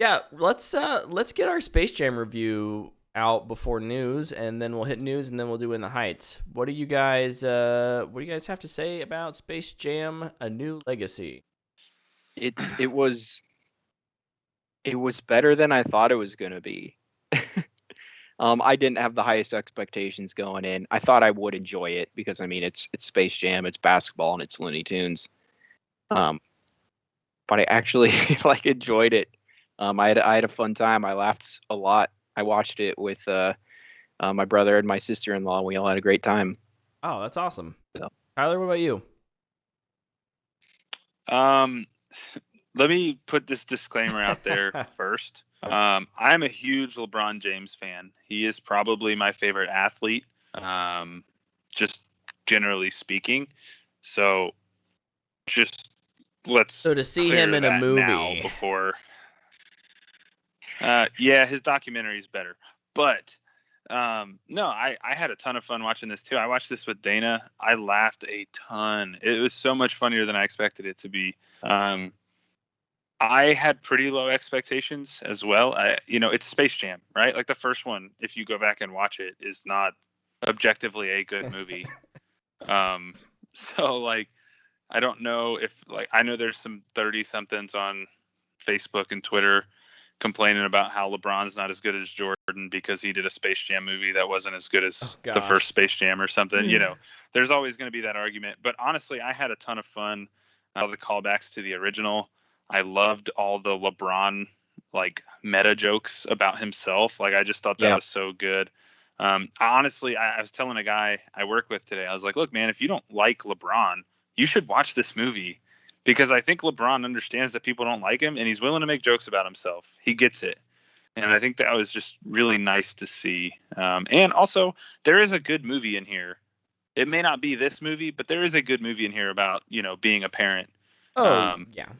Yeah, let's get our Space Jam review out before news, and then we'll hit news, and then we'll do In the Heights. What do you guys have to say about Space Jam: A New Legacy? It was better than I thought it was gonna be. I didn't have the highest expectations going in. I thought I would enjoy it because I mean it's Space Jam, it's basketball, and it's Looney Tunes. Um, but I actually like enjoyed it. I had a fun time. I laughed a lot. I watched it with my brother and my sister-in-law. And we all had a great time. Oh, that's awesome. So, Tyler, what about you? Um, Let me put this disclaimer out there first. I'm a huge LeBron James fan. He is probably my favorite athlete, just generally speaking. So just let's So to see clear him in a that now movie, before. Yeah, his documentary is better, but no, I had a ton of fun watching this too. I watched this with Dana. I laughed a ton. It was so much funnier than I expected it to be. I had pretty low expectations as well. It's Space Jam, right? Like the first one, if you go back and watch it, is not objectively a good movie. So like, I don't know if like I know there's some 30 somethings on Facebook and Twitter complaining about how LeBron's not as good as Jordan because he did a Space Jam movie that wasn't as good as the first Space Jam or something. There's always going to be that argument. But honestly, I had a ton of fun. All the callbacks to the original. I loved all the LeBron like meta jokes about himself. Like I just thought that was so good. Honestly, I was telling a guy I work with today, I was like, look, man, if you don't like LeBron, you should watch this movie because I think LeBron understands that people don't like him and he's willing to make jokes about himself. He gets it. And I think that was just really nice to see. And also, there is a good movie in here. It may not be this movie, but there is a good movie in here about, being a parent. oh yeah,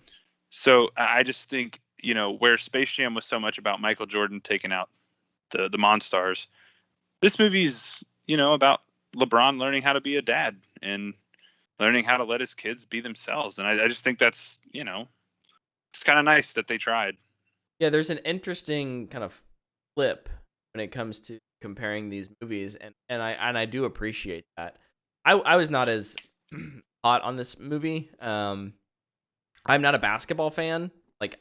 So I just think, where Space Jam was so much about Michael Jordan taking out the Monstars, this movie's, about LeBron learning how to be a dad and learning how to let his kids be themselves. And I just think that's, it's kind of nice that they tried. yeah. There's an interesting kind of flip when it comes to comparing these movies, and I do appreciate that. I was not as hot on this movie. I'm not a basketball fan. Like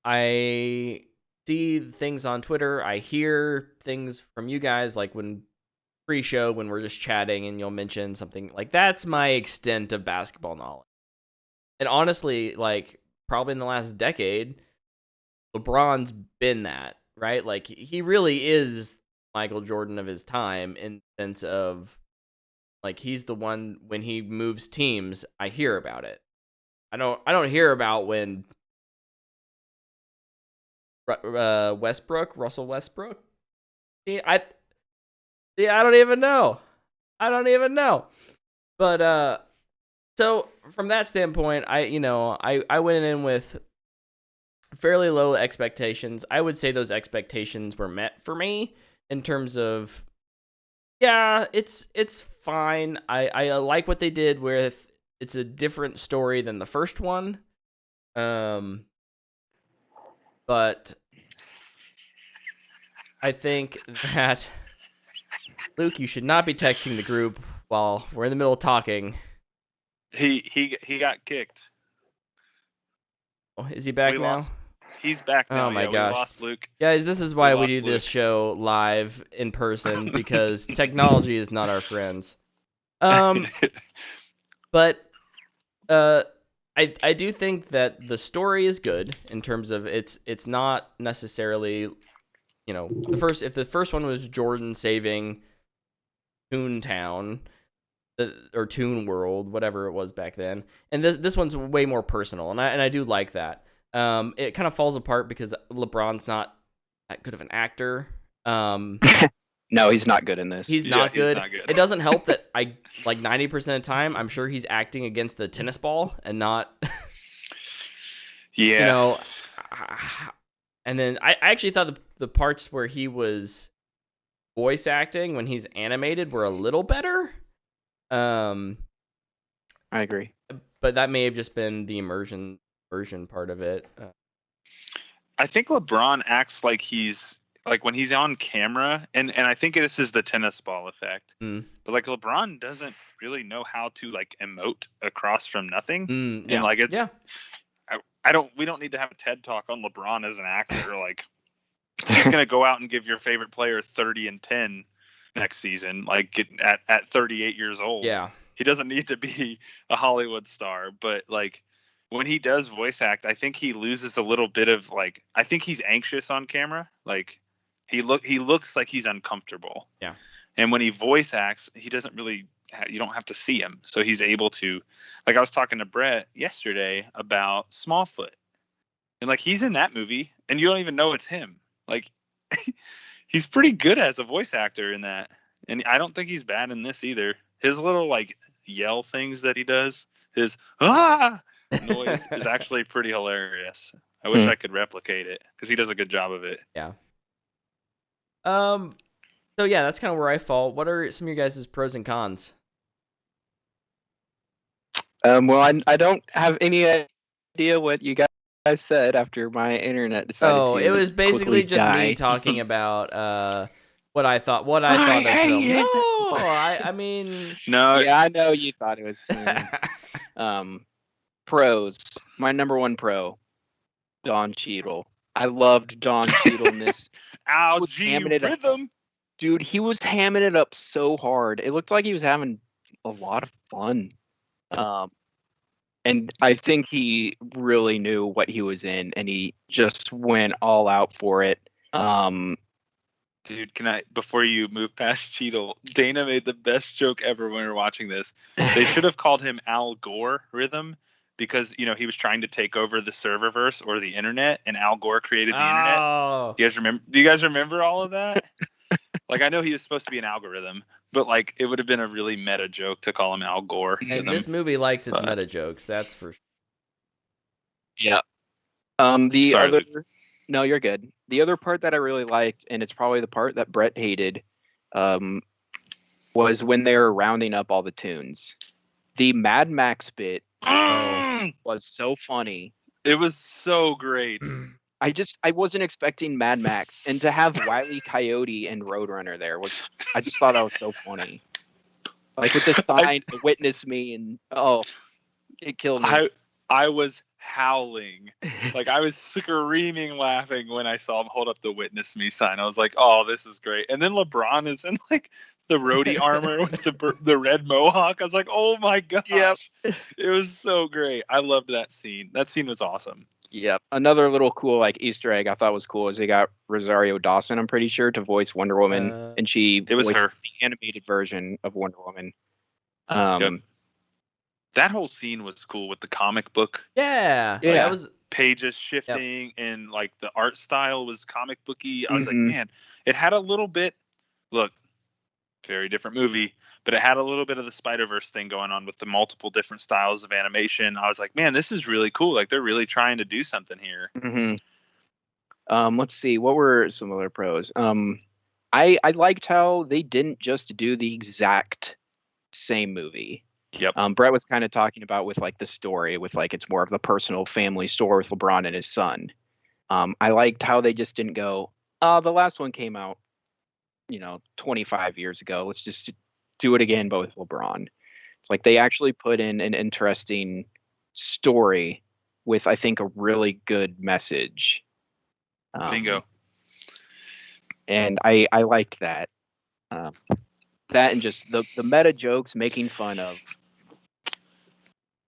I see things on Twitter. I hear things from you guys, like when pre-show when we're just chatting and you'll mention something like that's my extent of basketball knowledge. And honestly, like probably in the last decade, LeBron's been that, right? Like he really is Michael Jordan of his time in the sense of like he's the one when he moves teams, I hear about it. I don't hear about when Russell Westbrook. I don't even know. But so from that standpoint, I went in with fairly low expectations. I would say those expectations were met for me in terms of yeah, it's fine. I like what they did with it's a different story than the first one. But I think that Luke, you should not be texting the group while we're in the middle of talking. He got kicked. Oh, is he back now? He's back now. Oh my gosh. We lost Luke. Guys, this is why we do this show live in person because technology is not our friends. But I do think that the story is good in terms of it's not necessarily, if the first one was Jordan saving Toontown or Toon World, whatever it was back then, and this one's way more personal, and I do like that. It kind of falls apart because LeBron's not that good of an actor. No, he's not good in this. He's not good. It doesn't help that I like 90% of the time I'm sure he's acting against the tennis ball and not yeah. And then I actually thought the parts where he was voice acting when he's animated were a little better. I agree. But that may have just been the immersion part of it. I think LeBron acts like he's like when he's on camera, and I think this is the tennis ball effect. Mm. But like LeBron doesn't really know how to like emote across from nothing, Yeah. and like it's yeah. we don't need to have a TED talk on LeBron as an actor. Like he's gonna go out and give your favorite player 30 and 10 next season, like at 38 years old. Yeah. He doesn't need to be a Hollywood star, but like when he does voice act, I think he loses a little bit of like I think he's anxious on camera. Like he looks like he's uncomfortable. Yeah. And when he voice acts, he doesn't really you don't have to see him. So he's able to like I was talking to Brett yesterday about Smallfoot. And like he's in that movie and you don't even know it's him. Like he's pretty good as a voice actor in that. And I don't think he's bad in this either. His little like yell things that he does, his noise is actually pretty hilarious. I wish I could replicate it because he does a good job of it. Yeah. So yeah, that's kind of where I fall. What are some of your guys' pros and cons? Well, I don't have any idea what you guys said after my internet decided to. It was basically quickly just me die. talking about what I thought of the film. No, I mean, No, Yeah, I know you thought it was. Pros. My number one pro, Don Cheadle. I loved Don Cheadle in this. rhythm. Dude, he was hamming it up so hard. It looked like he was having a lot of fun. And I think he really knew what he was in, and he just went all out for it. Dude, can I, before you move past Cheadle, Dana made the best joke ever when we were watching this. They should have called him Al Gore Rhythm because, you know, he was trying to take over the serververse or the internet, and Al Gore created the internet. Oh, Do you guys remember all of that? Like, I know he was supposed to be an algorithm, but like, it would have been a really meta joke to call him Al Gore. and this movie likes its meta jokes. That's for sure. Yeah. No, you're good. The other part that I really liked, and it's probably the part that Brett hated, was when they were rounding up all the tunes. The Mad Max bit was so funny. It was so great. I wasn't expecting Mad Max, and to have Wile E. Coyote and Roadrunner there I just thought that was so funny. Like with the sign, "Witness Me," and it killed me. I was howling. Like I was screaming laughing when I saw him hold up the "Witness Me" sign. I was like, "Oh, this is great." And then LeBron is in like the roadie armor with the red mohawk. I was like, "Oh my gosh." Yep. It was so great. I loved that scene. That scene was awesome. Yep. Another little cool like Easter egg I thought was cool is they got Rosario Dawson, I'm pretty sure, to voice Wonder Woman, and she it was voiced her the animated version of Wonder Woman. That whole scene was cool with the comic book. Yeah. That was pages shifting and like the art style was comic booky. I was like, man, it had a little bit. Look, very different movie, but it had a little bit of the Spider-Verse thing going on with the multiple different styles of animation. I was like, man, this is really cool. Like they're really trying to do something here. Let's see, what were some other pros? I liked how they didn't just do the exact same movie. Yep. Brett was kind of talking about with like the story, with like it's more of the personal family story with LeBron and his son. I liked how they just didn't go, the last one came out, 25 years ago. Let's just do it again, but with LeBron. It's like they actually put in an interesting story with, I think, a really good message. Bingo. And I liked that. That and just the meta jokes making fun of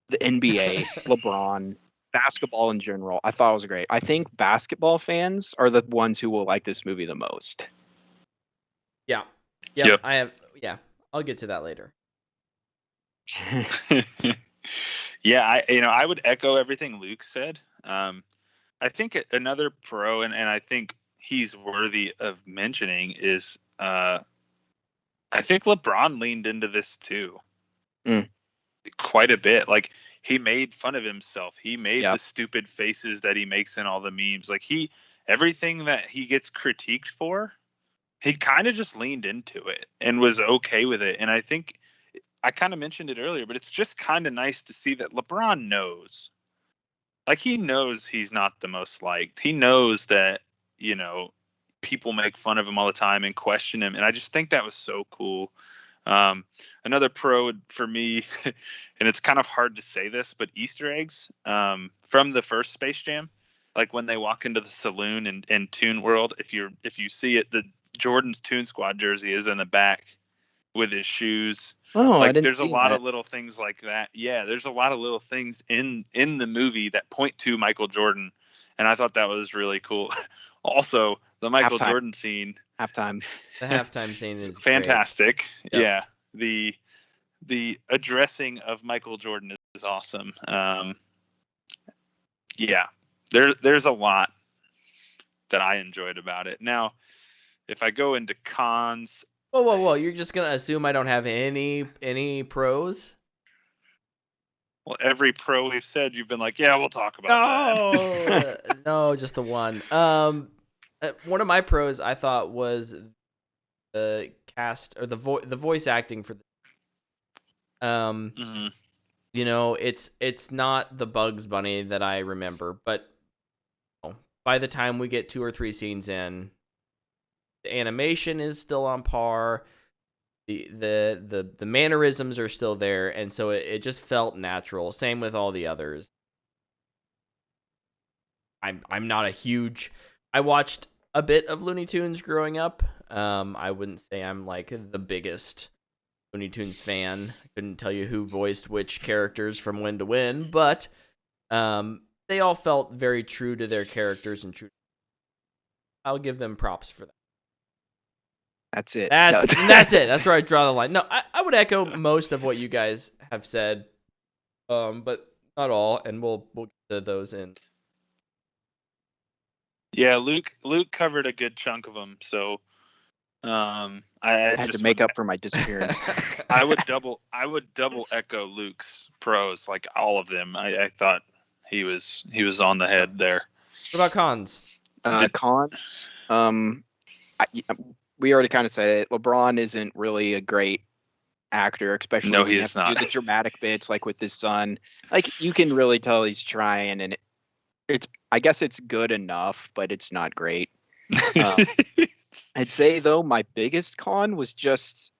the NBA, LeBron, basketball in general. I thought it was great. I think basketball fans are the ones who will like this movie the most. Yeah. Yep. I'll get to that later. Yeah, I would echo everything Luke said. I think another pro, and I think he's worthy of mentioning, is I think LeBron leaned into this too. Quite a bit. Like he made fun of himself. He made the stupid faces that he makes in all the memes. Like everything that he gets critiqued for, he kind of just leaned into it and was okay with it. And I think I kind of mentioned it earlier, but it's just kind of nice to see that LeBron knows like he knows he's not the most liked. He knows that, people make fun of him all the time and question him. And I just think that was so cool. Another pro for me, and it's kind of hard to say this, but Easter eggs from the first Space Jam, like when they walk into the saloon in Toon World, if you see it, the Jordan's Toon Squad jersey is in the back with his shoes. Oh, I Like didn't there's a see lot that. of little things like that. Yeah, there's a lot of little things in the movie that point to Michael Jordan, and I thought that was really cool. Also, the Michael Halftime. Jordan scene, Halftime. The halftime scene is great. fantastic. Yep. Yeah, the addressing of Michael Jordan is awesome. Yeah, there's a lot that I enjoyed about it. Now, if I go into cons, Whoa! You're just gonna assume I don't have any pros? well, every pro we've said, you've been like, yeah, we'll talk about that. No, just the one. One of my pros I thought was the cast or the voice acting for Mhm. it's not the Bugs Bunny that I remember, but by the time we get 2 or 3 scenes in, the animation is still on par. The mannerisms are still there, and so it just felt natural. Same with all the others. I'm not a huge. I watched a bit of Looney Tunes growing up. I wouldn't say I'm like the biggest Looney Tunes fan. I couldn't tell you who voiced which characters from when to when, but they all felt very true to their characters and true. I'll give them props for that. That's it. That's it. That's where I draw the line. No, I would echo most of what you guys have said, but not all, and we'll get to those in. Yeah, Luke covered a good chunk of them, so I had just to make up for my disappearance. I would double echo Luke's pros, like all of them. I thought he was on the head there. What about cons? Cons. We already kind of said it. LeBron isn't really a great actor, especially No, when he you is have to not. do the dramatic bits, like with his son. Like you can really tell he's trying, and it's. I guess it's good enough, but it's not great. I'd say though my biggest con was just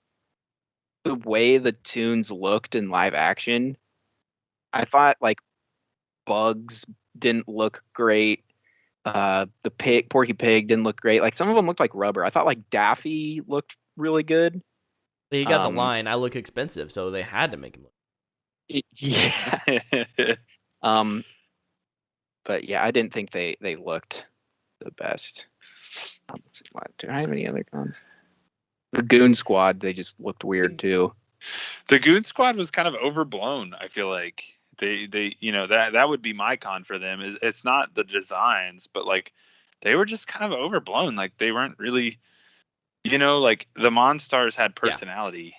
the way the tunes looked in live action. I thought like Bugs didn't look great. The Porky Pig didn't look great. Like some of them looked like rubber. I thought like Daffy looked really good. He got the line, "I look expensive," so they had to make him look. Yeah. But yeah, I didn't think they looked the best. Let's see, do I have any other cons? The Goon Squad, they just looked weird too. The Goon Squad was kind of overblown. I feel like they that would be my con for them. It's not the designs, but like they were just kind of overblown. Like they weren't really, like the Monstars had personality.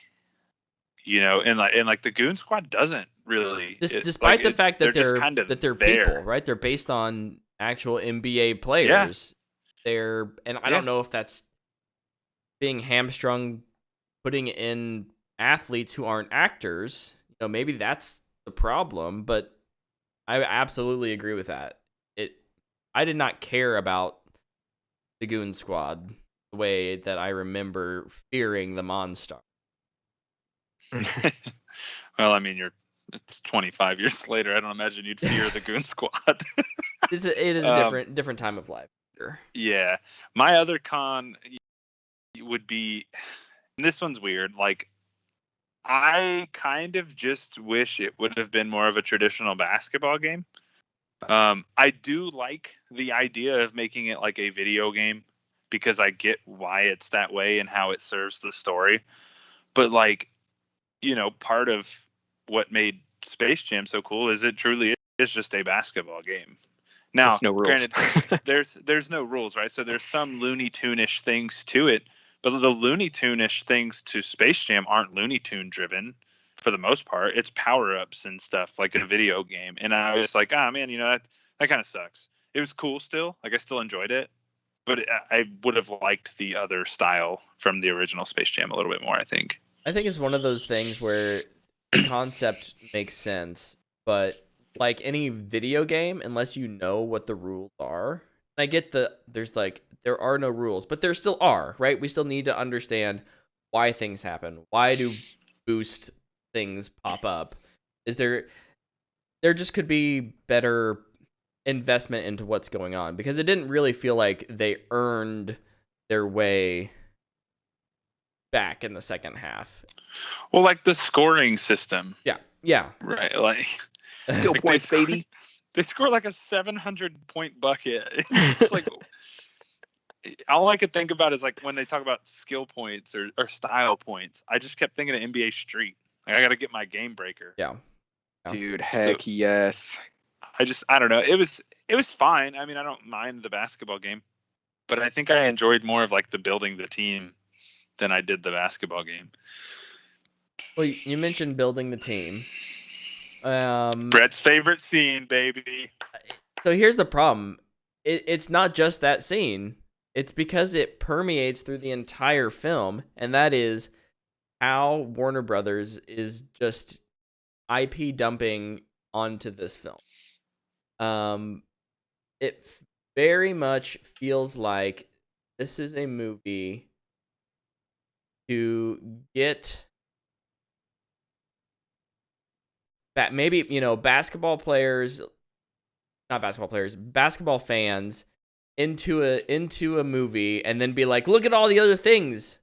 And like the Goon Squad doesn't really. Despite the fact that just kind of they're there. people, right? They're based on actual NBA players. Yeah. I don't know if that's being hamstrung, putting in athletes who aren't actors. Maybe that's the problem, but I absolutely agree with that. I did not care about the Goon Squad the way that I remember fearing the Monstar. Well, I mean, it's 25 years later. I don't imagine you'd fear the Goon Squad. It is a different time of life. Sure. Yeah. My other con would be, and this one's weird, like I kind of just wish it would have been more of a traditional basketball game. I do like the idea of making it like a video game because I get why it's that way and how it serves the story. But like, part of what made Space Jam so cool is it truly is just a basketball game. Now, there's no rules. Granted, there's no rules, right? So there's some Looney Tune-ish things to it, but the Looney Tune-ish things to Space Jam aren't Looney Tune driven for the most part. It's power-ups and stuff like a video game. And I was like, man, that kind of sucks. It was cool still. Like I still enjoyed it, but I would have liked the other style from the original Space Jam a little bit more, I think. I think it's one of those things where the concept makes sense, but like any video game unless you know what the rules are. And I get there are no rules, but there still are, right? We still need to understand why things happen. Why do boost things pop up? There just could be better investment into what's going on, because it didn't really feel like they earned their way back in the second half. Well, like the scoring system. Yeah. Right. Like Skill like points, baby. They score like a 700-point bucket. It's like all I could think about is like when they talk about skill points or style points. I just kept thinking of NBA Street. Like I got to get my game breaker. Yeah. Dude, heck yes. I don't know. It was fine. I mean, I don't mind the basketball game, but I think I enjoyed more of like the building the team than I did the basketball game. Well, you mentioned building the team. Brett's favorite scene, baby. So here's the problem. It's not just that scene. It's because it permeates through the entire film, and that is how Warner Brothers is just IP dumping onto this film. It very much feels like this is a movie to get maybe, basketball fans into a movie and then be like, look at all the other things.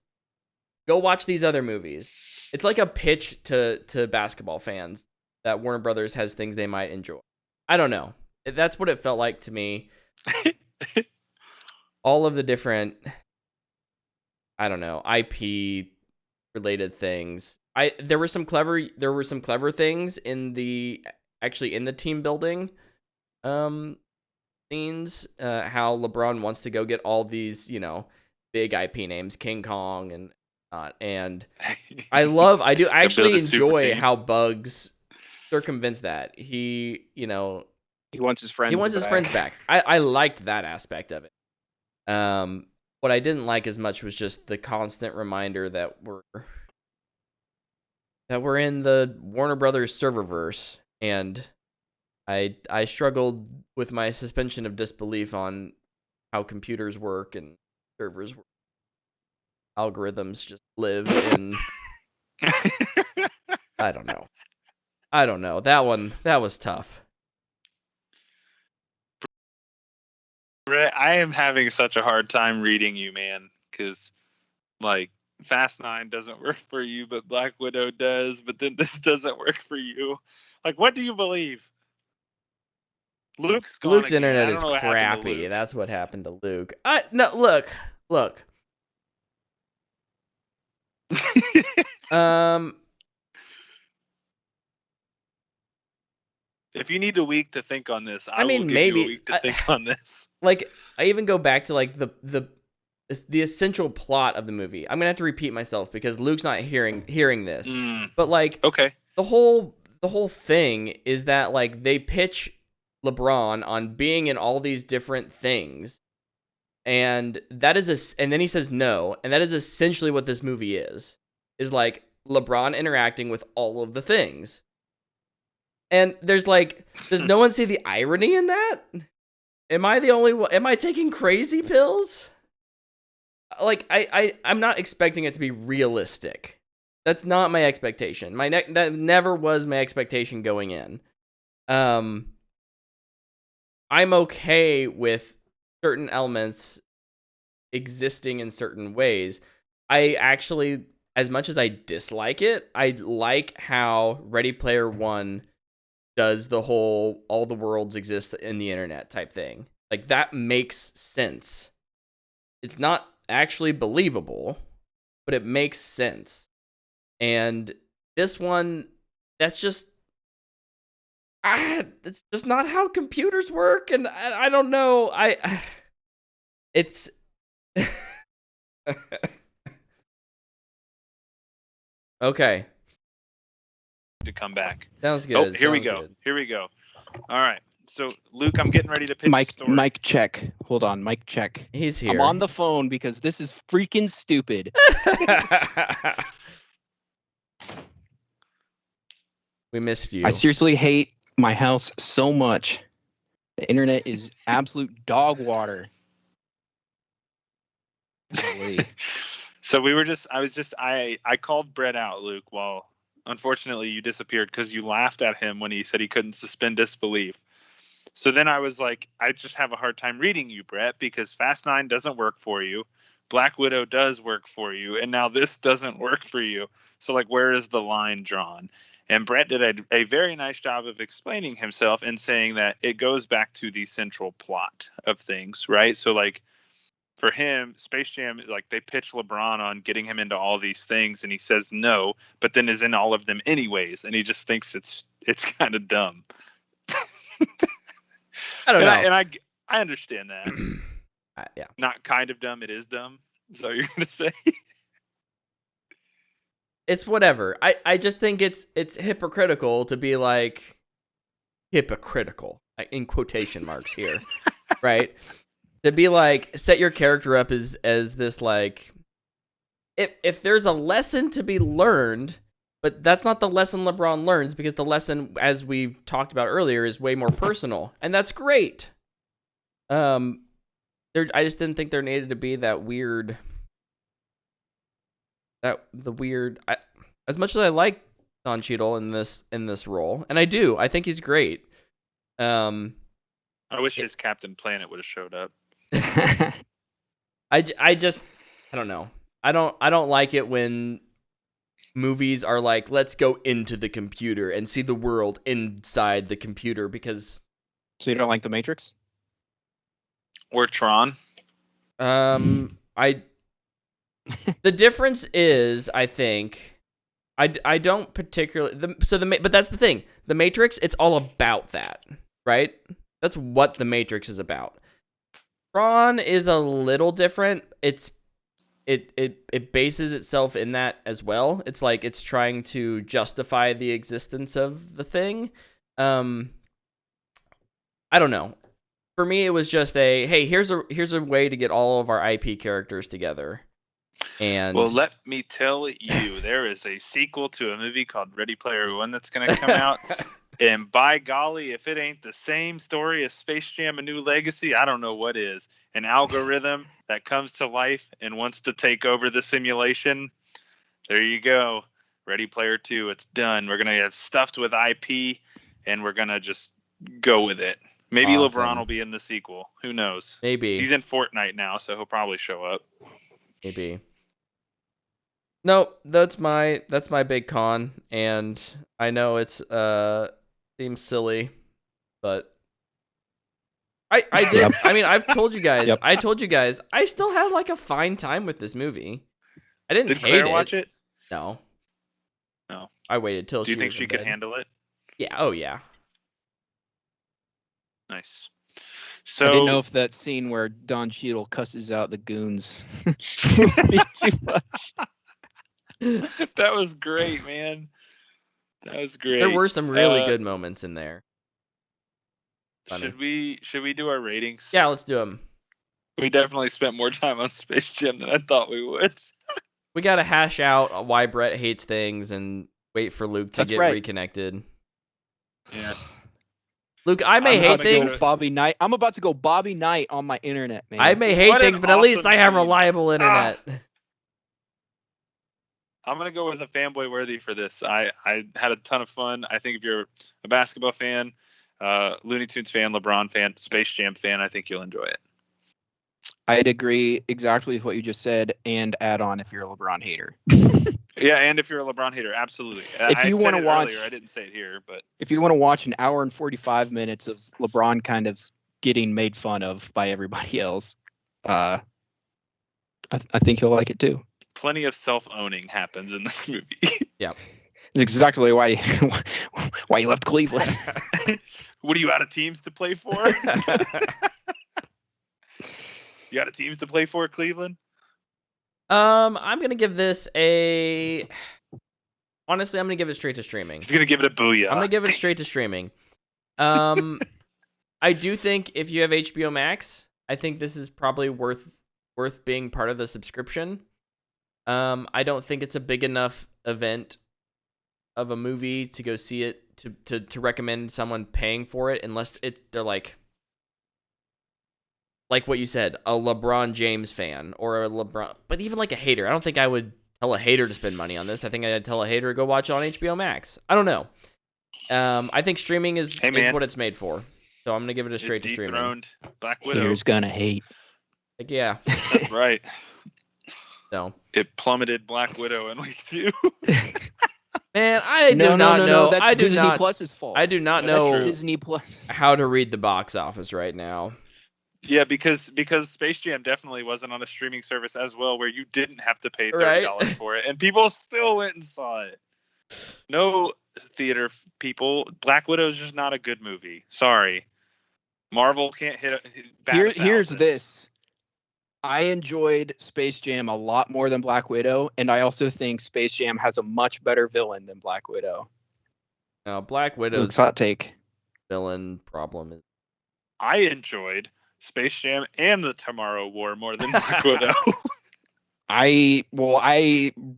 Go watch these other movies. It's like a pitch to basketball fans that Warner Brothers has things they might enjoy. I don't know. That's what it felt like to me. All of the different, I don't know, IP related things. There were some clever things in the team building scenes. How LeBron wants to go get all these, big IP names, King Kong and I actually enjoy how Bugs circumvents that. He wants his friends. Back. I liked that aspect of it. What I didn't like as much was just the constant reminder that we're in the Warner Brothers serververse, and I struggled with my suspension of disbelief on how computers work and servers work. Algorithms just live in I don't know. That was tough. Brett, I am having such a hard time reading you, man, because like Fast 9 doesn't work for you, but Black Widow does, but then this doesn't work for you. Like, what do you believe? Luke's internet is crappy. That's what happened to Luke. No, look. If you need a week to think on this, I mean, will give maybe you a week to think on this. Like, I even go back to like the essential plot of the movie. I'm gonna have to repeat myself because Luke's not hearing this. But like, okay, the whole thing is that like they pitch LeBron on being in all these different things, and that is and then he says no, and that is essentially what this movie is like LeBron interacting with all of the things. And does no one see the irony in that? Am I the only one? Am I taking crazy pills? Like, I'm not expecting it to be realistic. That's not my expectation. That never was my expectation going in. I'm okay with certain elements existing in certain ways. I actually, as much as I dislike it, I like how Ready Player One does the whole all the worlds exist in the internet type thing. Like, that makes sense. It's not actually believable, but it makes sense. And this one, it's just not how computers work, and I don't know. It's okay. To come back. Sounds good. Oh, here we go. All right. So, Luke, I'm getting ready to pitch a story. Mic check. Hold on, mic check. He's here. I'm on the phone because this is freaking stupid. We missed you. I seriously hate my house so much. The internet is absolute dog water. Golly. So I called Brett out, Luke, while unfortunately you disappeared because you laughed at him when he said he couldn't suspend disbelief. So then I was like, I just have a hard time reading you, Brett, because Fast 9 doesn't work for you. Black Widow does work for you. And now this doesn't work for you. So, like, where is the line drawn? And Brett did a very nice job of explaining himself and saying that it goes back to the central plot of things, right? So, like, for him, Space Jam, like, they pitch LeBron on getting him into all these things, and he says no, but then is in all of them anyways, and he just thinks it's kind of dumb. I don't know. I understand that. Yeah. Not kind of dumb, it is dumb. Is that what you're gonna say? It's whatever. I just think it's hypocritical to be like hypocritical in quotation marks here, right? To be like set your character up as this like if there's a lesson to be learned, but that's not the lesson LeBron learns because the lesson, as we talked about earlier, is way more personal, and that's great. I just didn't think there needed to be that weird. As much as I like Don Cheadle in this role, and I think he's great. I wish his Captain Planet would have showed up. I don't know. I don't like it when movies are like, let's go into the computer and see the world inside the computer because. So you don't like The Matrix? Or Tron? The difference is, I think, I don't particularly but that's the thing. The Matrix, it's all about that, right? That's what The Matrix is about. Tron is a little different. It bases itself in that as well. It's like it's trying to justify the existence of the thing. I don't know. For me, it was just hey, here's a way to get all of our IP characters together. And well, let me tell you, there is a sequel to a movie called Ready Player One that's going to come out. And by golly, if it ain't the same story as Space Jam: A New Legacy, I don't know what is. An algorithm that comes to life and wants to take over the simulation. There you go. Ready Player 2, it's done. We're going to have stuffed with IP, and we're going to just go with it. Maybe awesome. LeBron will be in the sequel. Who knows? Maybe. He's in Fortnite now, so he'll probably show up. Maybe. No, that's my big con, and I know it's seems silly, but I did. Yep. I mean, I've told you guys. Yep. I told you guys. I still had like a fine time with this movie. I didn't Did hate Claire it. watch it? No. No. I waited till. Do you think was she in could bed. handle it? Yeah. Oh yeah. Nice. I didn't know So if that scene where Don Cheadle cusses out the goons would be too much. that was great, man. That was great. There were some really good moments in there. Funny. Should we do our ratings? Yeah, let's do them. We definitely spent more time on Space Jam than I thought we would. We got to hash out why Brett hates things and wait for Luke to That's get right. reconnected. Yeah. Luke, I may I'm hate about to go things. Bobby Knight. I'm about to go Bobby Knight on my internet, man. I may hate What an things, but at least awesome I have scene. reliable internet. I'm gonna go with a fanboy worthy for this. I had a ton of fun. I think if you're a basketball fan, Looney Tunes fan, LeBron fan, Space Jam fan, I think you'll enjoy it. I'd agree exactly with what you just said, and add on if you're a LeBron hater. Yeah, and if you're a LeBron hater, absolutely. If you want to watch- earlier, I didn't say it here, but If you want to watch an hour and 45 minutes of LeBron kind of getting made fun of by everybody else, I think you'll like it too. plenty of self-owning happens in this movie. It's exactly why why you left Cleveland. What are you out of teams to play for? You out of teams to play for, Cleveland? I'm gonna give this a. Honestly, I'm gonna give it straight to streaming. He's gonna give it a booyah. I'm gonna give it straight to streaming. I do think if you have HBO Max, I think this is probably worth being part of the subscription. I don't think it's a big enough event of a movie to go see it to recommend someone paying for it unless they're like what you said, a LeBron James fan or a LeBron, but even like a hater. I don't think I would tell a hater to spend money on this. I think I'd tell a hater to go watch it on HBO Max. I don't know. I think streaming is what it's made for. So I'm gonna give it a straight to streaming. Dethroned Black Widow. Haters gonna hate. Like, yeah. That's right. So it plummeted Black Widow in week 2. Man, I do not know. That's I do Disney not. Plus's fault. I do not That's know true. Disney Plus. how to read the box office right now. Yeah, because Space Jam definitely wasn't on a streaming service as well, where you didn't have to pay $30 Right. for it, and people still went and saw it. No theater people. Black Widow is just not a good movie. Sorry, Marvel can't hit. Here's this. I enjoyed Space Jam a lot more than Black Widow, and I also think Space Jam has a much better villain than Black Widow. Now, Black Widow's Luke's hot take. villain problem is I enjoyed Space Jam and the Tomorrow War more than Black Widow. I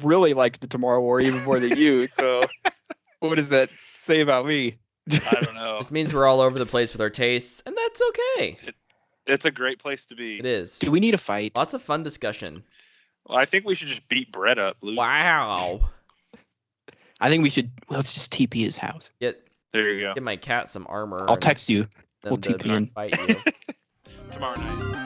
really liked the Tomorrow War even more than you. So, what does that say about me? I don't know. this means we're all over the place with our tastes, and that's okay. It's a great place to be. It is. Do we need a fight? Lots of fun discussion. Well, I think we should just beat Brett up, Luke. Wow. I think we should. Let's just TP his house. Get There you go. my cat some armor. I'll and text you. them We'll to TP in. fight you. Tomorrow night.